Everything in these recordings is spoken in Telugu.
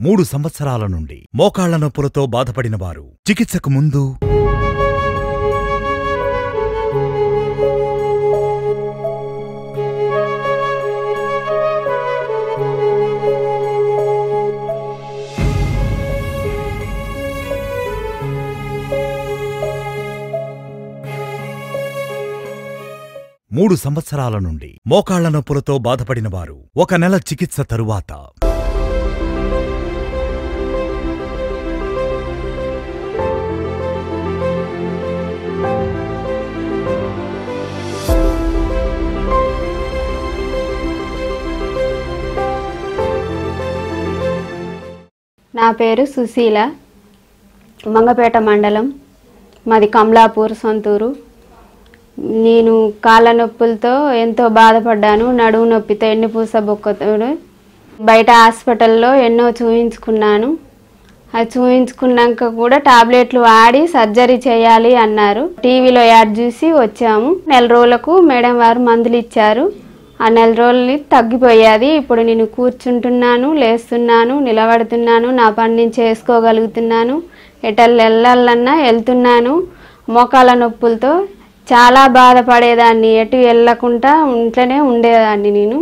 3 సంవత్సరాల నుండి మోకాళ్ల నొప్పులతో బాధపడిన వారు చికిత్సకు ముందు 3 సంవత్సరాల నుండి మోకాళ్ల నొప్పులతో బాధపడిన వారు 1 నెల చికిత్స తరువాత నా పేరు సుశీల, మంగపేట మండలం, మాది కమలాపూర్ సొంతూరు. నేను కాళ్ళ నొప్పులతో ఎంతో బాధపడ్డాను. నడుము నొప్పితో, ఎన్నిపూస బొక్కతో బయట హాస్పిటల్లో ఎన్నో చూయించుకున్నాను. అది చూయించుకున్నాక కూడా టాబ్లెట్లు వాడి సర్జరీ చేయాలి అన్నారు. టీవీలో యాడ్ చూసి వచ్చాము. నెల రోజులకు మేడం వారు మందులు ఇచ్చారు. ఆ నెల రోజులు తగ్గిపోయాది. ఇప్పుడు నేను కూర్చుంటున్నాను, లేస్తున్నాను, నిలబడుతున్నాను, నా పని నేను చేసుకోగలుగుతున్నాను. ఎటల్ వెళ్ళాలన్నా వెళ్తున్నాను. మోకాళ్ళ నొప్పులతో చాలా బాధపడేదాన్ని, ఎటు వెళ్ళకుండా ఇంట్లోనే ఉండేదాన్ని. నేను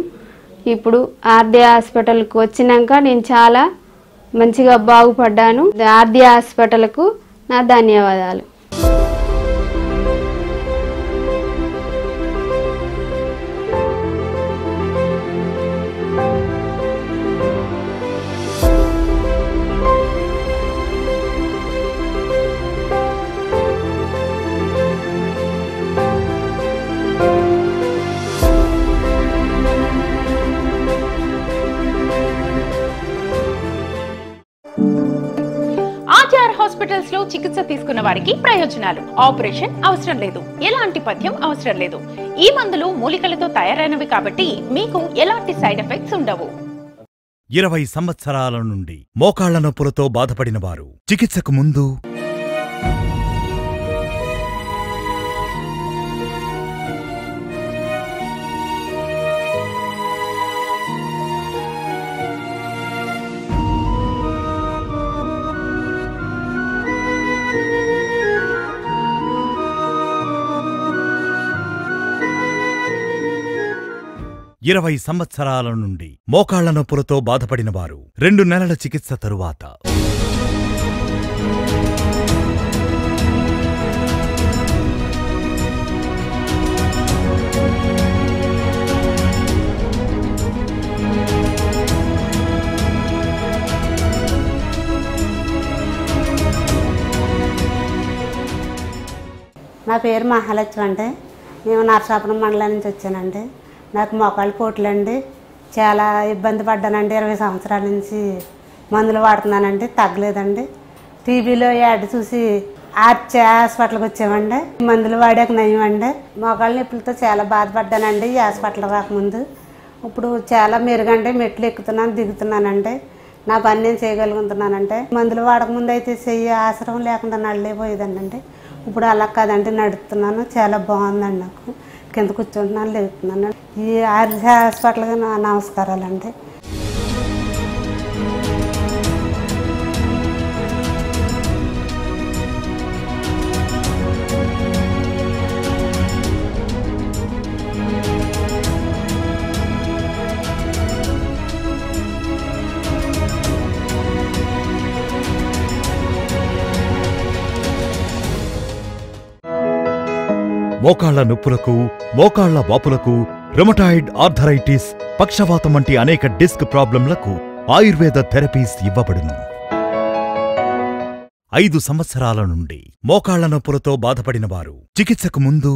ఇప్పుడు ఆర్డి హాస్పిటల్కి వచ్చినాక నేను చాలా మంచిగా బాగుపడ్డాను. ఆర్డి హాస్పిటల్కు నా ధన్యవాదాలు. హాస్పిటల్స్ లో చికిత్స తీసుకున్న వారికి ప్రయోజనాలు. ఆపరేషన్ అవసరం లేదు, ఎలాంటి పథ్యం అవసరం లేదు. ఈ మందులు మూలికలతో తయారైనవి కాబట్టి మీకు ఎలాంటి సైడ్ ఎఫెక్ట్స్ ఉండవు. 20 సంవత్సరాల నుండి మోకాళ్ల నొప్పులతో బాధపడిన వారు చికిత్సకు ముందు 20 సంవత్సరాల నుండి మోకాళ్ల నొప్పులతో బాధపడిన వారు 2 నెలల చికిత్స తరువాత నా పేరు మహాలక్ష్మి అండి. నేను నరసాపురం మండలం నుంచి వచ్చానండి. నాకు మోకాళ్ళు పోట్లండి, చాలా ఇబ్బంది పడ్డానండి. 20 సంవత్సరాల నుంచి మందులు వాడుతున్నానండి, తగ్గలేదండి. టీవీలో యాడ్ చూసి ఆర్చ్ హాస్పిటల్కి వచ్చామండి. మందులు వాడాక నయమండి. మోకాళ్ళ నొప్పులతో చాలా బాధపడ్డానండి ఈ హాస్పిటల్ రాకముందు. ఇప్పుడు చాలా మెరుగండి, మెట్లు ఎక్కుతున్నాను, దిగుతున్నానండి. నా పని నేను చేయగలుగుతున్నానంటే. మందులు వాడకముందు అయితే చెయ్యి ఆశ్రమం లేకుండా నడలేపోయేదానండి. ఇప్పుడు అలా కాదండి, నడుస్తున్నాను. చాలా బాగుందండి. నాకు కింద కూర్చుంటున్నాను, లేపుతున్నాను. ఈ ఆర్జీ హాస్పిటల్గా నా నమస్కారాలండి. మోకాళ్ల నొప్పులకు, మోకాళ్ల వాపులకు, రుమటాయిడ్ ఆర్థరైటిస్, పక్షవాతం వంటి అనేక డిస్క్ ప్రాబ్లంలకు ఆయుర్వేద థెరపీస్ ఇవ్వబడును. 5 సంవత్సరాల నుండి మోకాళ్ల నొప్పులతో బాధపడిన వారు చికిత్సకు ముందు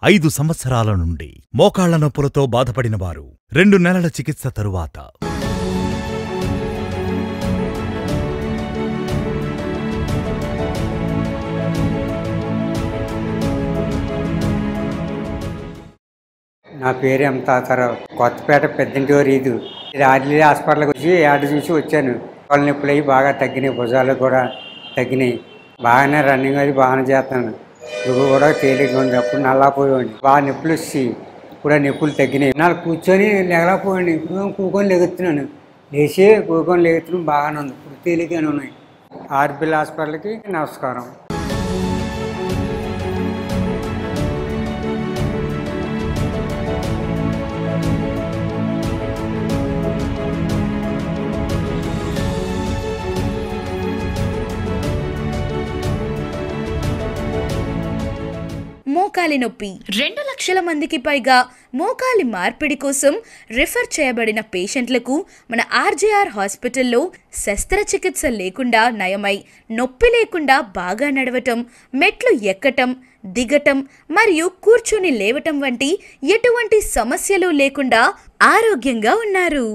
5 సంవత్సరాల నుండి మోకాళ్ల నొప్పులతో బాధపడిన వారు 2 నెలల చికిత్స తరువాత పేరు ఎం తాతారావు, కొత్తపేట పెద్దంటివారు ఇది. ఆర్లీ హాస్పిటల్కి వచ్చి యాడ్ చూసి వచ్చాను. వాళ్ళ నొప్పులు అవి బాగా తగ్గినాయి, భుజాలు కూడా తగ్గినాయి. బాగానే రన్నింగ్ అది బాగానే చేస్తాను. ఇప్పుడు కూడా తేలిగ్గా ఉంది. అప్పుడు నల్లాపోయేవాడిని, బాగా నొప్పులు వచ్చి ఇప్పుడు ఆ నొప్పులు తగ్గినాయి. నాలుగు కూర్చొని లేగలేకపోయాడు. ఇప్పుడు కూకొని లెగుతున్నాను, లేచి కూకొని లెగుతున్నాను. బాగానే ఉంది, ఇప్పుడు తేలిగ్గానే ఉన్నాయి. ఆర్బిల్ హాస్పిటల్కి నమస్కారం. మోకాలి నొప్పి 2 లక్షల మందికి పైగా మోకాలి మార్పిడి కోసం రిఫర్ చేయబడిన పేషెంట్లకు మన ఆర్జేఆర్ హాస్పిటల్లో శస్త్రచికిత్స లేకుండా నయమై నొప్పి లేకుండా బాగా నడవటం, మెట్లు ఎక్కటం, దిగటం మరియు కూర్చొని లేవటం వంటి ఎటువంటి సమస్యలు లేకుండా ఆరోగ్యంగా ఉన్నారు.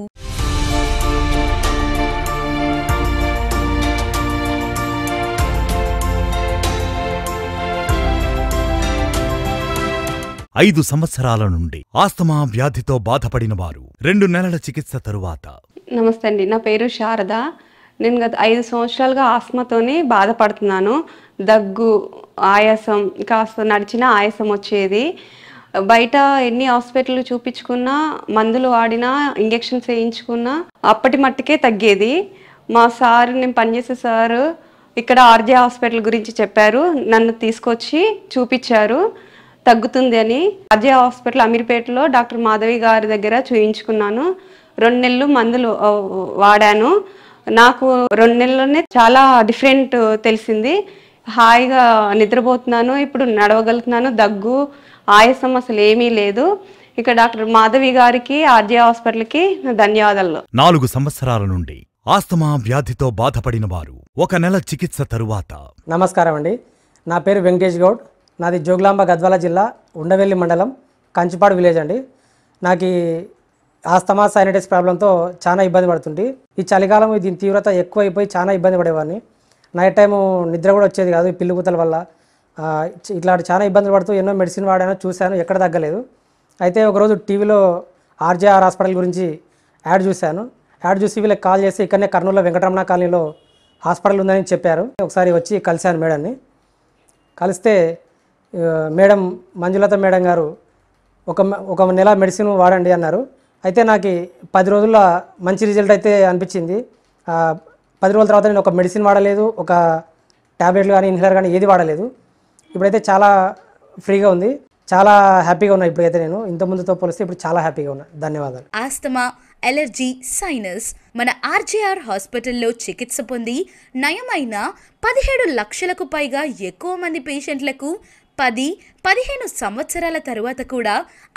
ఐదు సంవత్సరాల నుండి ఆస్తమా వ్యాధితో బాధపడిన వారు 2 నెలల చికిత్స తరువాత. నమస్తే అండి, నా పేరు శారద. నేను గత 5 సంవత్సరాలుగా ఆస్తమాతోనే బాధపడుతున్నాను. దగ్గు, ఆయాసం, కాస్త నడిచిన ఆయాసం వచ్చేది. బయట ఎన్ని హాస్పిటల్ చూపించుకున్నా, మందులు వాడినా, ఇంజెక్షన్స్ వేయించుకున్నా అప్పటి మట్టుకే తగ్గేది. మా సార్, నేను పనిచేసే సారు ఇక్కడ ఆర్జే హాస్పిటల్ గురించి చెప్పారు. నన్ను తీసుకొచ్చి చూపించారు, తగ్గుతుంది అని. ఆర్జే హాస్పిటల్ అమీర్పేటలో డాక్టర్ మాధవి గారి దగ్గర చూయించుకున్నాను. 2 నెలలు మందులు వాడాను. నాకు 2 నెలల్లోనే చాలా డిఫరెంట్ తెలిసింది. హాయిగా నిద్రపోతున్నాను, ఇప్పుడు నడవగలుగుతున్నాను. దగ్గు, ఆయాసం అసలు ఏమీ లేదు. ఇక డాక్టర్ మాధవి గారికి, ఆర్జే హాస్పిటల్కి ధన్యవాదాలు. 4 సంవత్సరాల నుండి ఆస్తమా వ్యాధితో బాధపడిన వారు 1 నెల చికిత్స తరువాత. నమస్కారం అండి, నా పేరు వెంకటేష్ గౌడ్. నాది జోగులాంబ గద్వాల జిల్లా, ఉండవెల్లి మండలం, కంచిపాడు విలేజ్ అండి. నాకు ఆస్తమా సైనటైటిస్ ప్రాబ్లంతో చాలా ఇబ్బంది పడుతుంది. ఈ చలికాలం దీని తీవ్రత ఎక్కువైపోయి చాలా ఇబ్బంది పడేవాడిని. నైట్ టైము నిద్ర కూడా వచ్చేది కాదు, ఈ పిల్లుగుతల వల్ల. ఇట్లాంటి చాలా ఇబ్బందులు పడుతూ ఎన్నో మెడిసిన్ వాడాను, చూశాను, ఎక్కడ తగ్గలేదు. అయితే ఒకరోజు టీవీలో ఆర్జేఆర్ హాస్పిటల్ గురించి యాడ్ చూశాను. యాడ్ చూసి వీళ్ళకి కాల్ చేసి ఇక్కడనే కర్నూలులో వెంకటరమణ కాలనీలో హాస్పిటల్ ఉందని చెప్పారు. ఒకసారి వచ్చి కలిశాను మేడంని. కలిస్తే మేడం, మంజులత మేడం గారు ఒక నెల మెడిసిన్ వాడండి అన్నారు. అయితే నాకు 10 రోజుల్లో మంచి రిజల్ట్ అయితే అనిపించింది. 10 రోజుల తర్వాత నేను ఒక మెడిసిన్ వాడలేదు, ఒక ట్యాబ్లెట్లు కానీ ఇన్హేలర్ కానీ ఏది వాడలేదు. ఇప్పుడైతే చాలా ఫ్రీగా ఉంది, చాలా హ్యాపీగా ఉన్నా. ఇప్పుడైతే నేను ఇంతకుముందుతో పోలిస్తే ఇప్పుడు చాలా హ్యాపీగా ఉన్నా. ధన్యవాదాలు. ఆస్తమా, ఎలర్జీ, సైనస్ మన ఆర్జేఆర్ హాస్పిటల్లో చికిత్స పొంది నయమైన 17 లక్షలకు పైగా ఎక్కువ మంది పేషెంట్లకు 10-15 సంవత్సరాల తరువాత కూడా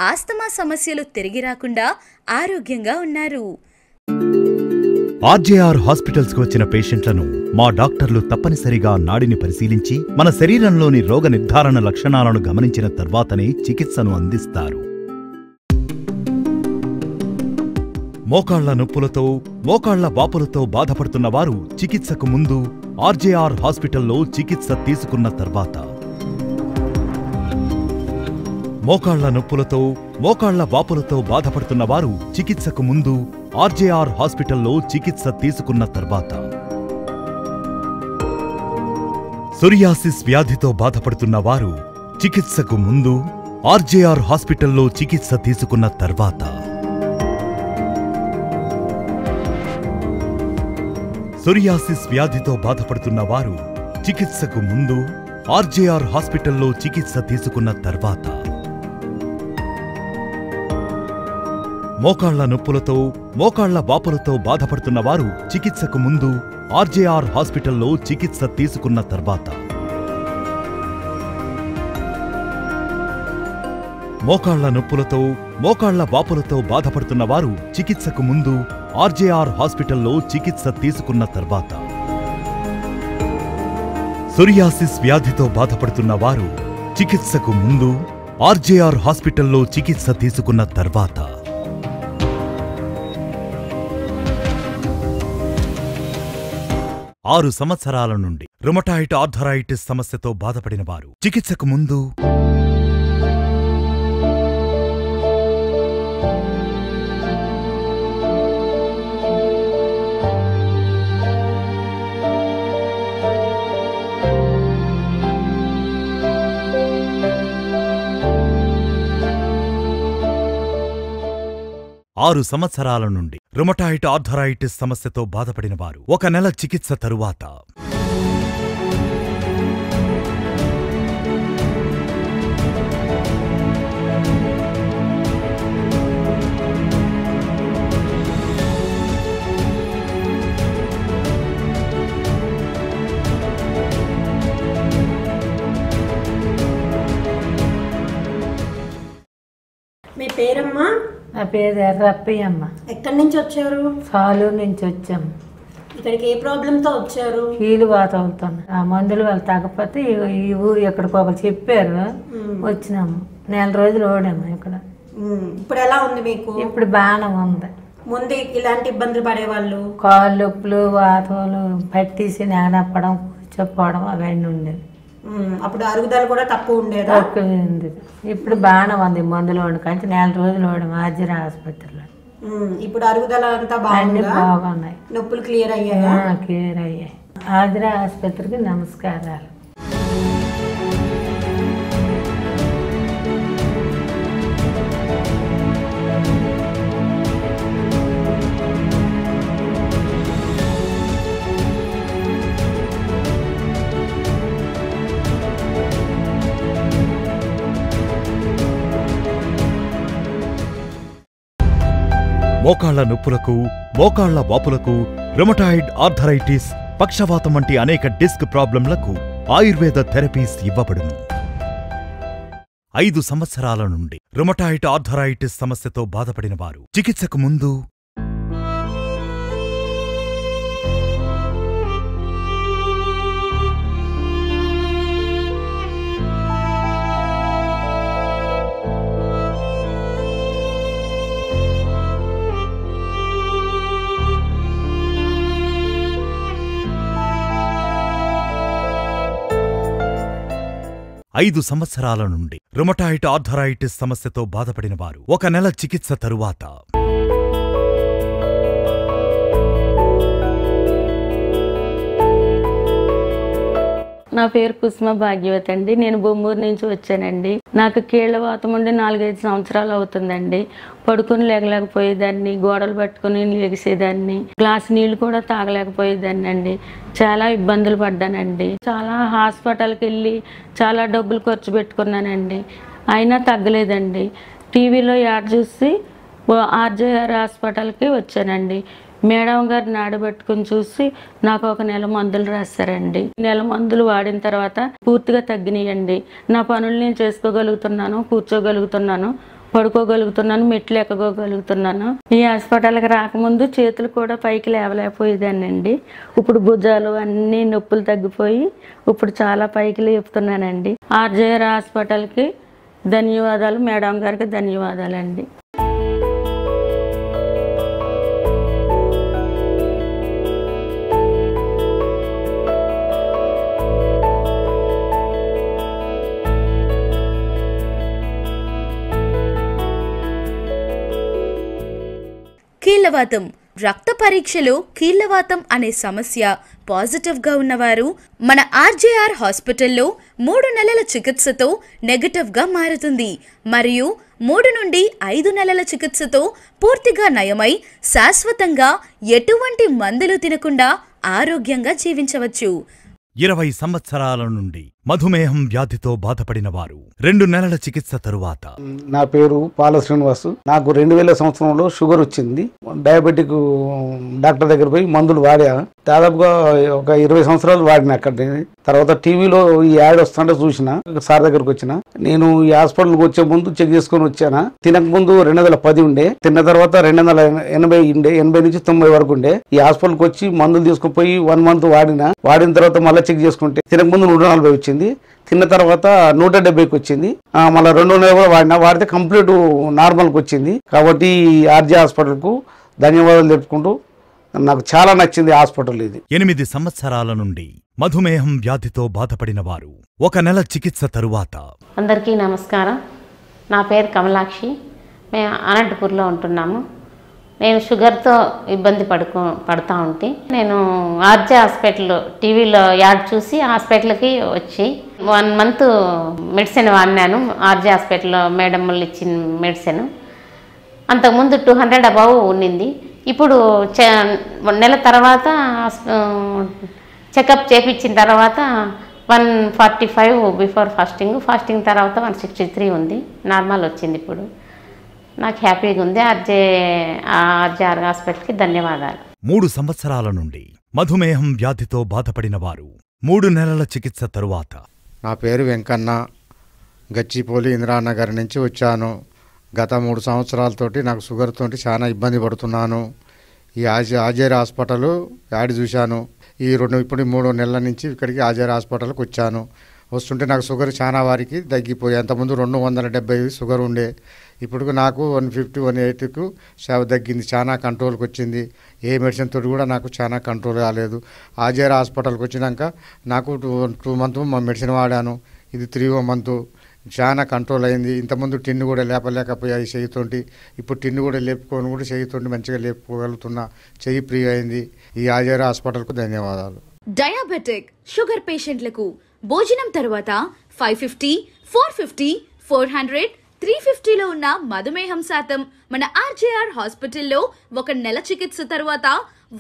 ఆస్తమా సమస్యలు తిరిగి రాకుండా ఆరోగ్యంగా ఉన్నారు. ఆర్జేఆర్ హాస్పిటల్స్ కు వచ్చిన పేషెంట్లను మా డాక్టర్లు తప్పనిసరిగా నాడిని పరిశీలించి మన శరీరంలోని రోగ నిర్ధారణ లక్షణాలను గమనించిన తర్వాతనే చికిత్సను అందిస్తారు. మోకాళ్ల నొప్పులతో, మోకాళ్ల వాపులతో బాధపడుతున్న వారు చికిత్సకు ముందు ఆర్జేఆర్ హాస్పిటల్లో చికిత్స తీసుకున్న తర్వాత. మోకాళ్ల నొప్పులతో, మోకాళ్ల వాపులతో బాధపడుతున్న వారు చికిత్సకు ముందు ఆర్జేఆర్ హాస్పిటల్లో చికిత్స తీసుకున్న తర్వాత. సోరియాసిస్ వ్యాధితో బాధపడుతున్న వారు చికిత్సకు ముందు ఆర్జేఆర్ హాస్పిటల్లో చికిత్స తీసుకున్న తర్వాత. సోరియాసిస్ వ్యాధితో బాధపడుతున్న వారు చికిత్సకు ముందు ఆర్జేఆర్ హాస్పిటల్లో చికిత్స తీసుకున్న తర్వాత. మోకాళ్ల నొప్పులతో, మోకాళ్ల వాపులతో బాధపడుతున్న వారు చికిత్సకు ముందు ఆర్జేఆర్ హాస్పిటల్లో చికిత్స తీసుకున్న తర్వాత. మోకాళ్ల నొప్పులతో, మోకాళ్ల వాపులతో బాధపడుతున్న వారు చికిత్సకు ముందు ఆర్జేఆర్ హాస్పిటల్లో చికిత్స తీసుకున్న తర్వాత. సోరియాసిస్ వ్యాధితో బాధపడుతున్న వారు చికిత్సకు ముందు ఆర్జేఆర్ హాస్పిటల్లో చికిత్స తీసుకున్న తర్వాత. 6 సంవత్సరాల నుండి రుమటాయిడ్ ఆర్థరైటిస్ సమస్యతో బాధపడిన వారు చికిత్సకు ముందు 6 సంవత్సరాల నుండి రుమటాయిడ్ ఆర్థరైటిస్ సమస్యతో బాధపడిన వారు 1 నెల చికిత్స తరువాత మీ పేరమ్మా? నా పేరు ఎర్రప్పయ్యమ్మ. ఎక్కడి నుంచి వచ్చారు? సాలూరు నుంచి వచ్చాము. ఇక్కడికి ఏ ప్రాబ్లంతో వచ్చారు? కీలు వాత అవుతుంది. ఆ మందులు వాళ్ళు తగ్గకపోతే ఈ ఊరు ఇక్కడికి ఒకరు చెప్పారు, వచ్చినాము. 4 రోజులు ఓడాము ఇక్కడ. ఇప్పుడు ఎలా ఉంది మీకు? ఇప్పుడు బాగానే ఉంది. ముందు ఇలాంటి ఇబ్బందులు పడేవాళ్ళు? కాళ్ళు నొప్పులు, వాతలు పట్టేసి నెగనప్పడం, కూర్చోపోవడం అవన్నీ ఉండేది. అప్పుడు అరుగుదల కూడా తక్కువ ఉండేది. తక్కువ ఉంది. ఇప్పుడు బాగానే ఉంది. మందులు వండుకంటే 4 రోజులు ఓడాము ఆర్జీఆర్ హాస్పిటల్లో. ఇప్పుడు అరుగుదల అంతా బాగున్నాయి. నొప్పులు క్లియర్ అయ్యాయా? క్లియర్ అయ్యాయి. ఆర్జీఆర్ ఆసుపత్రికి నమస్కారాలు. మోకాళ్ల నొప్పులకు, మోకాళ్ల వాపులకు, రుమటాయిడ్ ఆర్థరైటిస్, పక్షవాతం వంటి అనేక డిస్క్ ప్రాబ్లంలకు ఆయుర్వేద థెరపీస్ ఇవ్వబడును. 5 సంవత్సరాల నుండి రుమటాయిడ్ ఆర్థరైటిస్ సమస్యతో బాధపడిన వారు చికిత్సకు ముందు 5 సంవత్సరాల నుండి రుమటాయిడ్ ఆర్థరైటిస్ సమస్యతో బాధపడిన వారు 1 నెల చికిత్స తరువాత నా పేరు కుసుమ భాగ్యవతి అండి. నేను బొమ్మూరు నుంచి వచ్చానండి. నాకు కీళ్ల వాతం ఉండి 4-5 సంవత్సరాలు అవుతుందండి. పడుకుని లేగలేకపోయేదాన్ని, గోడలు పట్టుకుని లెగిసేదాన్ని, గ్లాస్ నీళ్లు కూడా తాగలేకపోయేదాన్ని అండి. చాలా ఇబ్బందులు పడ్డానండి. చాలా హాస్పిటల్కి వెళ్ళి చాలా డబ్బులు ఖర్చు పెట్టుకున్నానండి. అయినా తగ్గలేదండి. టీవీలో యాడ్ చూసి ఆర్జీఆర్ హాస్పిటల్కి వచ్చానండి. మేడం గారు నాడబెట్టుకుని చూసి నాకు 1 నెల మందులు రాశారండి. నెల మందులు వాడిన తర్వాత పూర్తిగా తగ్గినాయండి. నా పనులు నేను చేసుకోగలుగుతున్నాను, కూర్చోగలుగుతున్నాను, పడుకోగలుగుతున్నాను, మెట్లు ఎక్కగలుగుతున్నాను. ఈ హాస్పిటల్కి రాకముందు చేతులు కూడా పైకి లేవలేకపోయేదాన్ని అండి. ఇప్పుడు భుజాలు అన్నీ నొప్పులు తగ్గిపోయి ఇప్పుడు చాలా పైకి లేపుతున్నానండి. ఆర్జీఆర్ హాస్పిటల్కి ధన్యవాదాలు, మేడం గారికి ధన్యవాదాలండి. కీళ్లవాతం రక్త పరీక్షలో కీళ్లవాతం అనే సమస్య పాజిటివ్గా ఉన్నవారు మన ఆర్జీఆర్ హాస్పిటల్లో 3 నెలల చికిత్సతో నెగటివ్గా మారుతుంది. మరియు 3 నుండి 5 నెలల చికిత్సతో పూర్తిగా నయమై శాశ్వతంగా ఎటువంటి మందులు తినకుండా ఆరోగ్యంగా జీవించవచ్చు. 20 సంవత్సరాల నుండి మధుమేహం వ్యాధితో బాధపడిన వారు 2 నెలల చికిత్స తరువాత. నా పేరు పాల శ్రీనివాసు. నాకు 2000 సంవత్సరంలో షుగర్ వచ్చింది. డయాబెటిక్ డాక్టర్ దగ్గర పోయి మందులు వాడా. దాదాపుగా ఒక 20 సంవత్సరాలు వాడిన. అక్కడ తర్వాత టీవీలో ఈ యాడ్ వస్తుంటే చూసిన, సార్ దగ్గరకు వచ్చిన. నేను ఈ హాస్పిటల్కి వచ్చే ముందు చెక్ చేసుకుని వచ్చానా. తినక ముందు 2010 ఉండే, తిన్న తర్వాత 280 ఉండే, 80 నుంచి 90 వరకు ఉండే. ఈ హాస్పిటల్కి వచ్చి మందులు తీసుకుని పోయి 1 మంత్ వాడిన తర్వాత మళ్ళీ చెక్ చేసుకుంటే తినక ముందు 140 వచ్చింది, తిన్న తర్వాత 170కి వచ్చింది. మళ్ళీ 2 నెలలు కూడా వాడితే కంప్లీట్ నార్మల్కి వచ్చింది. కాబట్టి ఆర్జీ హాస్పిటల్కు ధన్యవాదాలు తెలుపుకుంటూ నాకు చాలా నచ్చింది హాస్పిటల్ ఇది. 8 సంవత్సరాల నుండి మధుమేహం వ్యాధితో బాధపడిన వారు 1 నెల చికిత్స తరువాత. అందరికీ నమస్కారం. నా పేరు కమలాక్షి. మేము అనంతపూర్లో ఉంటున్నాము. నేను షుగర్తో ఇబ్బంది పడుతూ ఉంటే నేను ఆర్జే హాస్పిటల్ టీవీలో యాడ్ చూసి హాస్పిటల్కి వచ్చి 1 మంత్ మెడిసిన్ వాడినాను. ఆర్జే హాస్పిటల్లో మేడం వాళ్ళు ఇచ్చిన మెడిసిన్. అంతకుముందు 200 అబవ్ ఉండింది. ఇప్పుడు నెల తర్వాత చెకప్ చేపించిన తర్వాత 145 బిఫోర్ ఫాస్టింగ్ తర్వాత 163 ఉంది, నార్మల్ వచ్చింది. ఇప్పుడు నాకు హ్యాపీగా ఉంది. ఆర్జేఆర్ హాస్పిటల్కి ధన్యవాదాలు. 3 సంవత్సరాల నుండి మధుమేహం వ్యాధితో బాధపడిన వారు 3 నెలల చికిత్స తరువాత. నా పేరు వెంకన్న, గచ్చిపోలి ఇందిరానగర్ నుంచి వచ్చాను. గత 3 సంవత్సరాలతోటి నాకు షుగర్ తోటి చాలా ఇబ్బంది పడుతున్నాను. ఈ ఆర్జేఆర్ హాస్పిటల్ యాడ్ చూశాను. ఇప్పుడు 3 నెలల నుంచి ఇక్కడికి ఆర్జేఆర్ హాస్పిటల్కి వచ్చాను. వస్తుంటే నాకు షుగర్ చాలా వారికి తగ్గిపోయి, అంతకుముందు 275 షుగర్ ఉండే, ఇప్పుడు నాకు 150 180కు తగ్గింది. చాలా కంట్రోల్కి వచ్చింది. ఏ మెడిసిన్ తోటి కూడా నాకు చాలా కంట్రోల్ కాలేదు. ఆర్జేఆర్ హాస్పిటల్కి వచ్చినాక నాకు 2 మంత్ మెడిసిన్ వాడాను. ఇది 3వ మంత్. చాలా కంట్రోల్ అయింది. ఇంతకుముందు టిన్ను కూడా లేపలేకపోయాయి చెయ్యితోటి, ఇప్పుడు టిన్ను కూడా లేపుకొని కూడా చెయ్యితోటి మంచిగా లేపుకోగలుగుతున్నా. చెయ్యి ఫ్రీ అయింది. ఈ ఆర్జేఆర్ హాస్పిటల్కు ధన్యవాదాలు. డయాబెటిక్ షుగర్ పేషెంట్లకు భోజనం తర్వాత 550, 450, 400, 350లో ఉన్న మధుమేహం శాతం మన ఆర్జేఆర్ హాస్పిటల్లో 1 నెల చికిత్స తర్వాత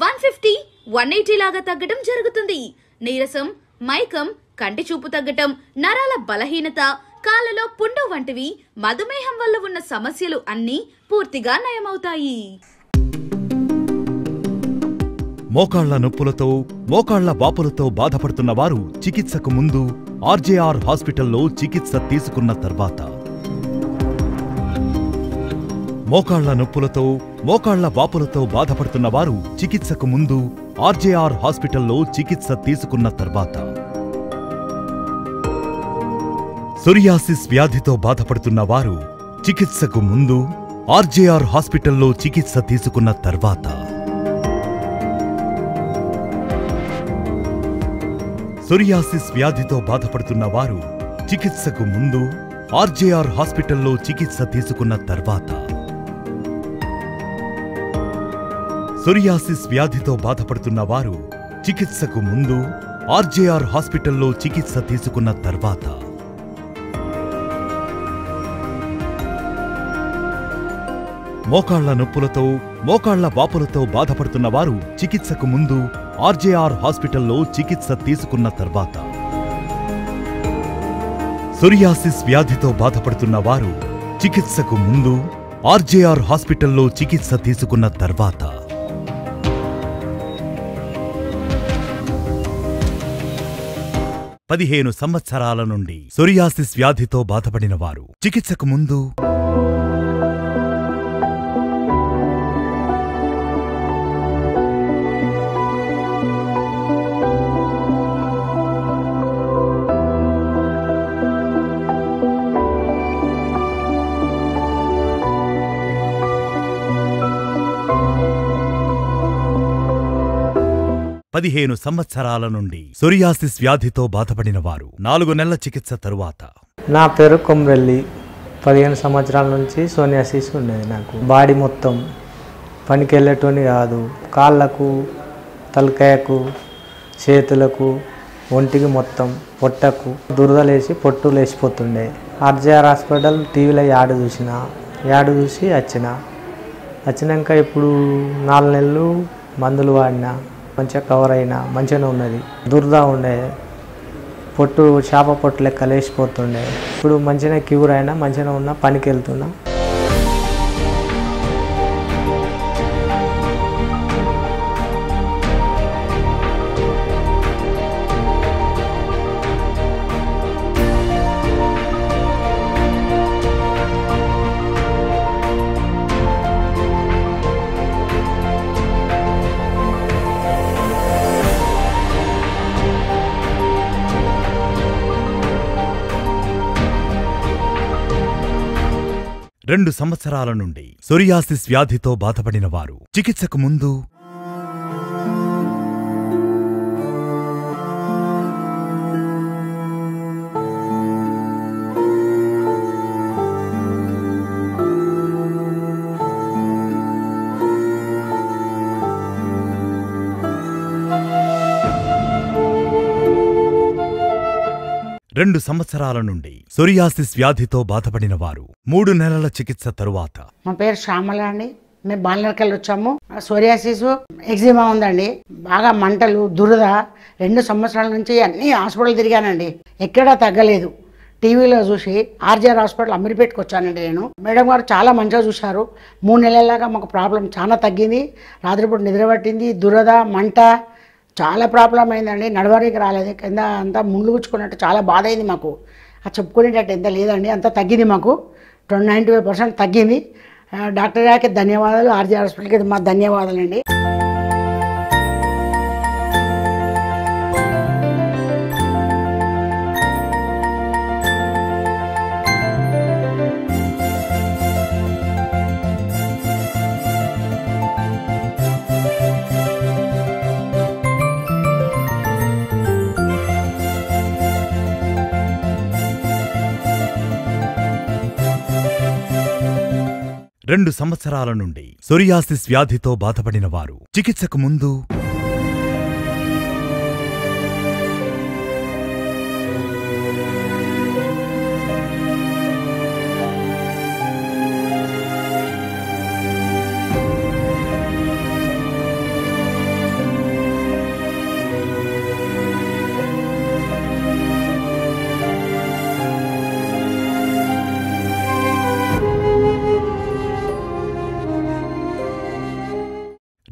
150, 180 లాగా తగ్గడం జరుగుతుంది. నీరసం, మైకం, కంటి చూపు తగ్గటం, నరాల బలహీనత, కాళ్ళలో పుండు వంటివి మధుమేహం వల్ల ఉన్న సమస్యలు అన్నీ పూర్తిగా నయమవుతాయి. మోకాళ్ల నొప్పులతో, మోకాళ్ల వాపులతో బాధపడుతున్న వారు చికిత్సకు ముందు ఆర్జేఆర్ హాస్పిటల్లో చికిత్స తీసుకున్న తర్వాత. మోకాళ్ల నొప్పులతో, మోకాళ్ల వాపులతో బాధపడుతున్న వారు చికిత్సకు ముందు ఆర్జేఆర్ హాస్పిటల్లో చికిత్స తీసుకున్న తర్వాత. సోరియాసిస్ వ్యాధితో బాధపడుతున్న వారు చికిత్సకు ముందు ఆర్జేఆర్ హాస్పిటల్లో చికిత్స తీసుకున్న తర్వాత. సోరియాసిస్ వ్యాధితో బాధపడుతున్న వారు చికిత్సకు ముందు ఆర్జేఆర్ హాస్పిటల్లో చికిత్స తీసుకున్న తర్వాత. సోరియాసిస్ వ్యాధితో బాధపడుతున్న వారు చికిత్సకు ముందు ఆర్జేఆర్ హాస్పిటల్లో చికిత్స తీసుకున్న తర్వాత. మోకాళ్ల నొప్పులతో, మోకాళ్ల వాపులతో బాధపడుతున్న వారు చికిత్సకు ముందు ఆర్జేఆర్ హాస్పిటల్లో చికిత్స తీసుకున్న తర్వాత. సోరియాసిస్ వ్యాధితో బాధపడుతున్న వారు చికిత్సకు ముందు ఆర్జేఆర్ హాస్పిటల్లో చికిత్స తీసుకున్న తర్వాత. 15 సంవత్సరాల నుండి సోరియాసిస్ వ్యాధితో బాధపడిన వారు చికిత్సకు ముందు పదిహేను సంవత్సరాల నుండి సోరియాసిస్ వ్యాధితో బాధపడిన వారు 4 నెలల చికిత్స తరువాత. నా పేరు కొమ్రెల్లి. 15 సంవత్సరాల నుంచి సోరియాసిస్ ఉండేది. నాకు బాడీ మొత్తం పనికి వెళ్ళేటోని కాదు. కాళ్ళకు, తలకాయకు, చేతులకు, ఒంటికి మొత్తం, పొట్టకు దురదలేసి పొట్టు లేచిపోతుండే. ఆర్జేఆర్ హాస్పిటల్ టీవీలో యాడ్ చూసి వచ్చినాక ఇప్పుడు 4 నెలలు మందులు వాడినా, మంచిగా కవర్ అయినా, మంచిగానే ఉన్నది. దురద ఉండే, పొట్టు చేప పొట్టు లెక్క లేచిపోతుండే. ఇప్పుడు మంచిగానే క్యూర్ అయినా, మంచిగానే ఉన్నా, పనికి వెళ్తున్నా. రెండు సంవత్సరాల నుండి సోరియాసిస్ వ్యాధితో బాధపడిన వారు చికిత్సకు ముందు 2 సంవత్సరాల నుండి సోరియాసిస్ వ్యాధితో బాధపడిన వారు 3 నెలల చికిత్స తరువాత. మా పేరు శ్యామల అండి. మేము బాలినరకెళ్ళి వచ్చాము. సోరియాసిస్ ఎగ్జిమా ఉందండి. బాగా మంటలు, దురద. 2 సంవత్సరాల నుంచి అన్ని హాస్పిటల్ తిరిగానండి, ఎక్కడా తగ్గలేదు. టీవీలో చూసి ఆర్జీఆర్ హాస్పిటల్ అమీర్పేటకి వచ్చానండి నేను. మేడం గారు చాలా మంచిగా చూశారు. 3 నెలలాగా మాకు ప్రాబ్లం చాలా తగ్గింది. రాత్రిపూట నిద్ర పట్టింది, దురద, మంట చాలా ప్రాబ్లం అయిందండి. నడవడానికి రాలేదు, కింద అంతా ముళ్ళు గుచ్చుకున్నట్టు చాలా బాధ అయింది మాకు. అది చెప్పుకునేటట్టు ఎంత లేదండి, అంతా తగ్గింది మాకు. 95% తగ్గింది. డాక్టర్ గారికి ధన్యవాదాలు, ఆర్జీఆర్ హాస్పిటల్కి మా ధన్యవాదాలండి. రెండు సంవత్సరాల నుండి సోరియాసిస్ వ్యాధితో బాధపడిన వారు చికిత్సకు ముందు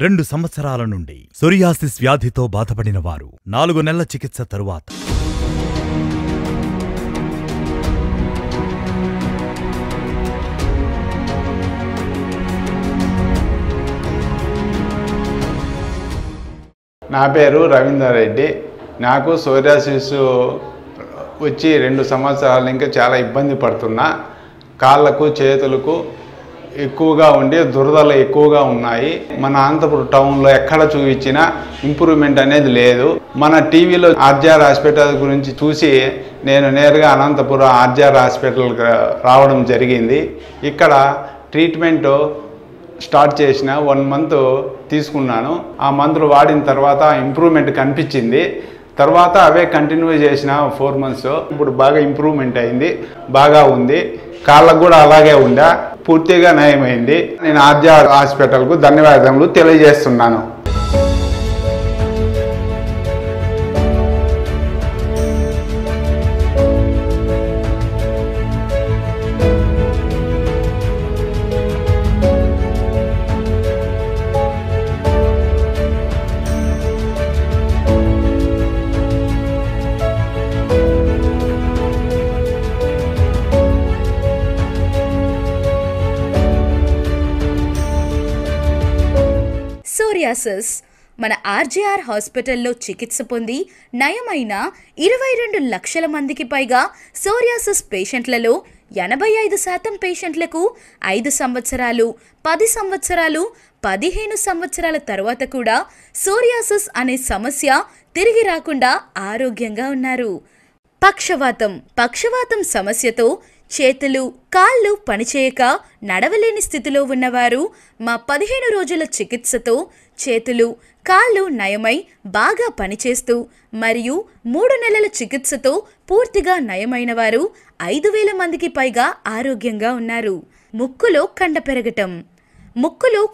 రెండు సంవత్సరాల నుండి సోరియాసిస్ వ్యాధితో బాధపడిన వారు 4 నెలల చికిత్స తరువాత. నా పేరు రవీందర్ రెడ్డి. నాకు సోరియాసిస్ వచ్చి 2 సంవత్సరాల ఇంకా చాలా ఇబ్బంది పడుతున్నా. కాళ్ళకు చేతులకు ఎక్కువగా ఉండి దురదలు ఎక్కువగా ఉన్నాయి. మన అనంతపురం టౌన్లో ఎక్కడ చూపించినా ఇంప్రూవ్మెంట్ అనేది లేదు. మన టీవీలో ఆర్జీఆర్ హాస్పిటల్ గురించి చూసి నేను నేరుగా అనంతపురం ఆర్జీఆర్ హాస్పిటల్కి రావడం జరిగింది. ఇక్కడ ట్రీట్మెంట్ స్టార్ట్ చేసిన 1 మంత్ తీసుకున్నాను. ఆ మందులు వాడిన తర్వాత ఇంప్రూవ్మెంట్ కనిపించింది. తర్వాత అవే కంటిన్యూ చేసిన 4 మంత్స్. ఇప్పుడు బాగా ఇంప్రూవ్మెంట్ అయింది, బాగా ఉంది. కాళ్ళకు కూడా అలాగే ఉందా, పూర్తిగా నయమైంది. నేను ఆర్జీఆర్ హాస్పిటల్కు ధన్యవాదములు తెలియజేస్తున్నాను. సోరియాసిస్ మన ఆర్జీఆర్ హాస్పిటల్లో చికిత్స పొంది నయమైన 22 లక్షల మందికి పైగా సోరియాసిస్ పేషెంట్లలో 85% పేషెంట్లకు 5 సంవత్సరాలు, 10 సంవత్సరాలు, 15 సంవత్సరాల తర్వాత కూడా సోరియాసిస్ అనే సమస్య తిరిగి రాకుండా ఆరోగ్యంగా ఉన్నారు. పక్షవాతం సమస్యతో చేతులు, కాళ్ళు పనిచేయక నడవలేని స్థితిలో ఉన్నవారు మా 15 రోజుల చికిత్సతో చేతులు, కాళ్ళు నయమై బాగా పనిచేస్తూ మరియు 3 నెలల చికిత్సతో పూర్తిగా నయమైన వారు 5,000 మందికి పైగా ఆరోగ్యంగా ఉన్నారు. ముక్కులో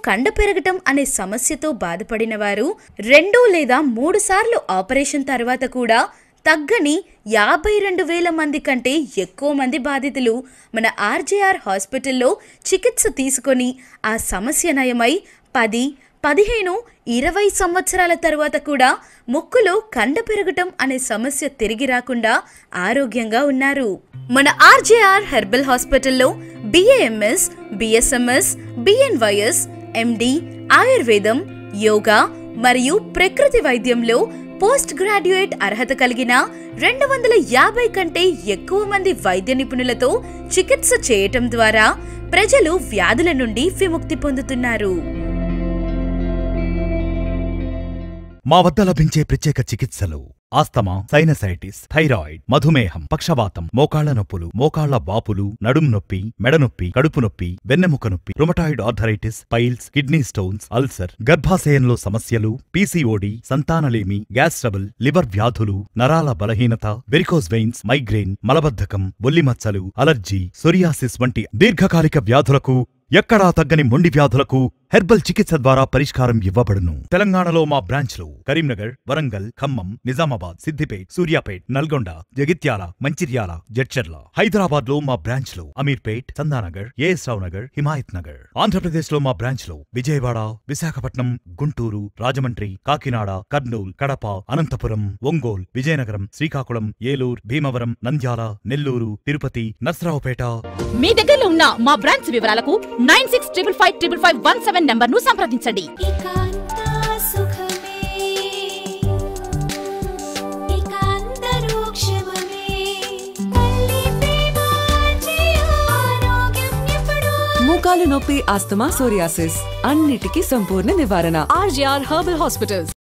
కండ పెరగటం అనే సమస్యతో బాధపడిన వారు 2 లేదా 3 సార్లు ఆపరేషన్ తర్వాత కూడా తగ్గని 52,000 మంది కంటే ఎక్కువ మంది బాధితులు మన ఆర్జీఆర్ హాస్పిటల్లో చికిత్స తీసుకొని ఆ సమస్య నయమై 10, 15, 20 సంవత్సరాల తర్వాత కూడా ముక్కులో కండ పెరగటం అనే సమస్య తిరిగి రాకుండా ఆరోగ్యంగా ఉన్నారు. మన ఆర్జీఆర్ హెర్బల్ హాస్పిటల్లో BAMS, BSMS, BNYS, MD, ఆయుర్వేదం, యోగా మరియు ప్రకృతి వైద్యంలో పోస్ట్ గ్రాడ్యుయేట్ అర్హత కలిగిన 250 కంటే ఎక్కువ మంది వైద్య నిపుణులతో చికిత్స చేయటం ద్వారా ప్రజలు వ్యాధుల నుండి విముక్తి పొందుతున్నారు. మా వద్ద లభించే ప్రత్యేక చికిత్సలు ఆస్తమా, సైనసైటిస్, థైరాయిడ్, మధుమేహం, పక్షవాతం, మోకాళ్ల నొప్పులు, మోకాళ్ల వాపులు, నడుం నొప్పి, మెడ నొప్పి, కడుపు నొప్పి, వెన్నెముక నొప్పి, rheumatoid arthritis, piles, kidney stones, ulcer, గర్భాశయంలో సమస్యలు, పీసీఓడి, సంతానలేమి, గ్యాస్ ట్రబుల్, లివర్ వ్యాధులు, నరాల బలహీనత, వెరికోస్ వెయిన్స్, మైగ్రేన్, మలబద్ధకం, బొల్లిమచ్చలు, అలర్జీ, సోరియాసిస్ వంటి దీర్ఘకాలిక వ్యాధులకు, ఎక్కడా తగ్గని మొండి వ్యాధులకు హెర్బల్ చికిత్స ద్వారా పరిష్కారం ఇవ్వబడును. తెలంగాణలో మా బ్రాంచ్లు కరీంనగర్, వరంగల్, ఖమ్మం, నిజామాబాద్, సిద్దిపేట్, సూర్యాపేట్, నల్గొండ, జగిత్యాల, మంచిర్యాల, జడ్చర్ల. హైదరాబాద్ లో మా బ్రాంచ్లు అమీర్పేట్, చందానగర్, ఏఎస్ రావు నగర్, హిమాయత్ నగర్. ఆంధ్రప్రదేశ్ లో మా బ్రాంచ్లు విజయవాడ, విశాఖపట్నం, గుంటూరు, రాజమండ్రి, కాకినాడ, కర్నూలు, కడప, అనంతపురం, ఒంగోలు, విజయనగరం, శ్రీకాకుళం, ఏలూరు, భీమవరం, నంద్యాల, నెల్లూరు, తిరుపతి, నర్సరావుపేట. మీ దగ్గరలో ఉన్న మా బ్రాంచ్ వివరాలకు 96555517 నంబర్ను సంప్రదించండి. మోకాలు నొప్పి, ఆస్తమా, సోరియాసిస్ అన్నిటికీ సంపూర్ణ నివారణ. RJR herbal hospitals,